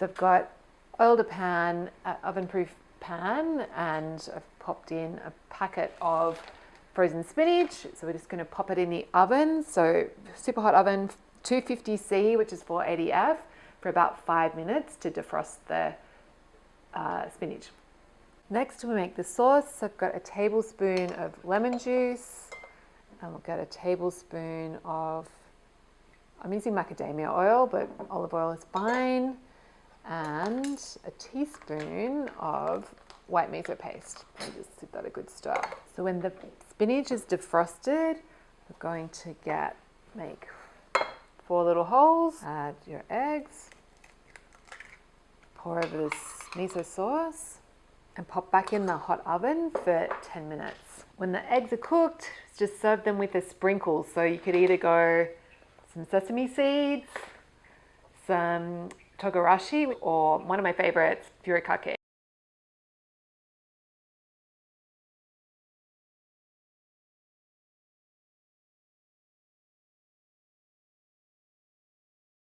So I've got oiled a pan, oven-proof pan, and I've popped in a packet of frozen spinach. So we're just going to pop it in the oven. So super hot oven, 250C, which is 480F, for about 5 minutes to defrost the spinach. Next we make the sauce. I've got a tablespoon of lemon juice, and we've got a tablespoon of, I'm using macadamia oil, but olive oil is fine, and a teaspoon of white miso paste. And just give that a good stir. So when the spinach is defrosted, we're going to make 4 little holes. Add your eggs, pour over this miso sauce, and pop back in the hot oven for 10 minutes. When the eggs are cooked, just serve them with a sprinkle. So you could either go some sesame seeds, some togarashi, or one of my favorites, furikake.